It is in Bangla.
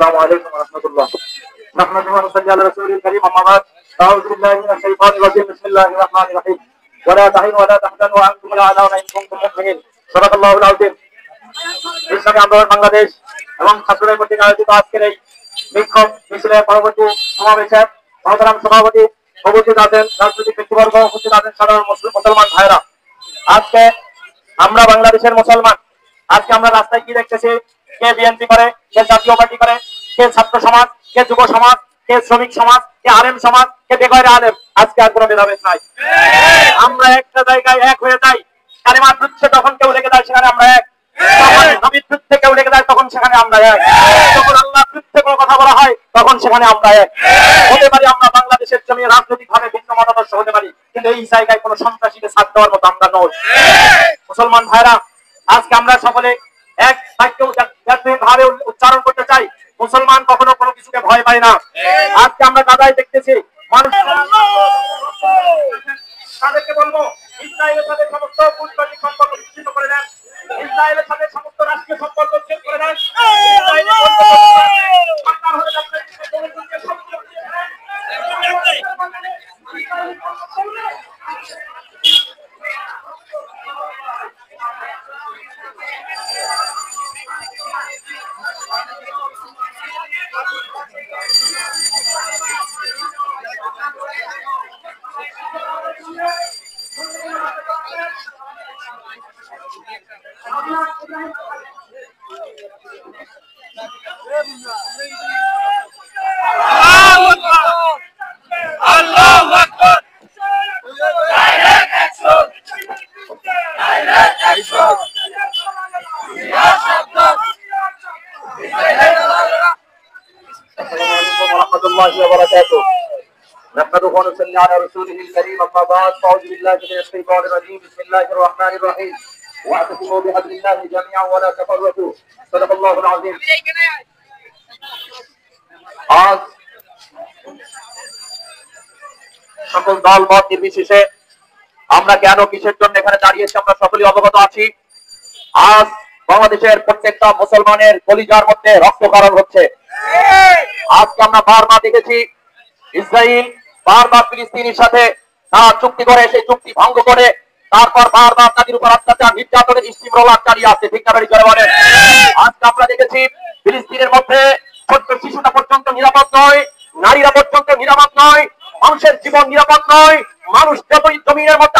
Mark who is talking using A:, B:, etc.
A: السلام عليكم ورحمة الله. نحمده ونصلي على رسوله الكريم أما بعد. أعوذ بالله من الشيطان الرجيم. بسم الله الرحمن الرحيم. ولا تهنوا ولا تحزنوا وأنتم الأعلون إن كنتم مؤمنين. صدق الله العظيم. ইসলামী আন্দোলন বাংলাদেশ এবং ছাত্রদের কর্তৃক আয়োজিত আজকের এই বিক্ষোভ মিছিলের পরবর্তী সমাবেশে মহতারাম সভাপতি উপস্থিত আছেন, রাজনৈতিক ব্যক্তিবর্গ উপস্থিত আছেন, সাধারণ মুসলমান ভাইরা। আজকে আমরা বাংলাদেশের মুসলমান, আজকে আমরা রাস্তায় কি দেখতেছি, কে বিএনপি করে, কে জাতীয় পার্টি করে, কে ছাত্র সমাজ, কে যুব সমাজ, কে শ্রমিক সমাজ, কে আলেম সমাজ, কে বেগৈরে আলেম। আজকে আর কোনো ভেদাভেদ নাই, আমরা একটা জায়গায় এক হয়ে যাই। কালেমার বিরুদ্ধে যখন কেউ লেগে যায় সেখানে আমরা এক, নবীর বিরুদ্ধে কেউ লেগে যায় তখন সেখানে আমরা এক, যখন আল্লাহর বিরুদ্ধে কোনো কথা বলা হয় তখন সেখানে আমরা এক। হতে পারি আমরা বাংলাদেশের জমি রাজনৈতিক ভাবে ভিন্ন মতাদর্শ হতে পারি, কিন্তু এই জায়গায় কোনো সন্ত্রাসীকে সাথ দেওয়ার মতো আমরা নই। মুসলমান ভাইরা, আজকে আমরা সকলে এক বাক্য ভাবে উচ্চারণ করতে চাই, মুসলমান কখনো কোনো কিছুকে ভয় পায় না। আজকে আমরা দাদাই দেখতেছি মানুষ, তাদেরকে বলবো ইসরায়েলের সাথে সমস্ত কূটনৈতিক সম্পর্ক বিচ্ছিন্ন করে দেন, ইসরায়েলের সাথে সমস্ত রাষ্ট্রীয় সম্পর্ক শেষ করে দেন। نحمده ونصلي على رسوله الكريم أما بعد. أعوذ بالله من الشيطان الرجيم. بسم الله الرحمن الرحيم. واعتصموا بحبل الله جميعا ولا تفرقوا. صدق الله العظيم. আজ সকল দল মত নির্বিশেষে আমরা কেন কিসের জন্য এখানে দাঁড়িয়েছি আমরা সকলেই অবগত আছি। আজ বাংলাদেশের প্রত্যেকটা মুসলমানের কলিজার মধ্যে রক্তক্ষরণ হচ্ছে। আজকে আমরা বারবার দেখেছি ইসরায়েল বারবার ফিলিস্তিনের সাথে তারা চুক্তি করে, সেই চুক্তি ভঙ্গ করে তারপর বারবার তাদের উপর অত্যাচার নির্যাতনের স্টিমরোলার চালিয়ে আসছে। ঠিক না করে বলেন? আজকে আমরা দেখেছি ফিলিস্তিনের মধ্যে ছোট্ট শিশুটা পর্যন্ত নিরাপদ নয়, নারীরা পর্যন্ত নিরাপদ নয়, মানুষের জীবন নিরাপদ নয়। মানুষ যতই জমিনের মধ্যে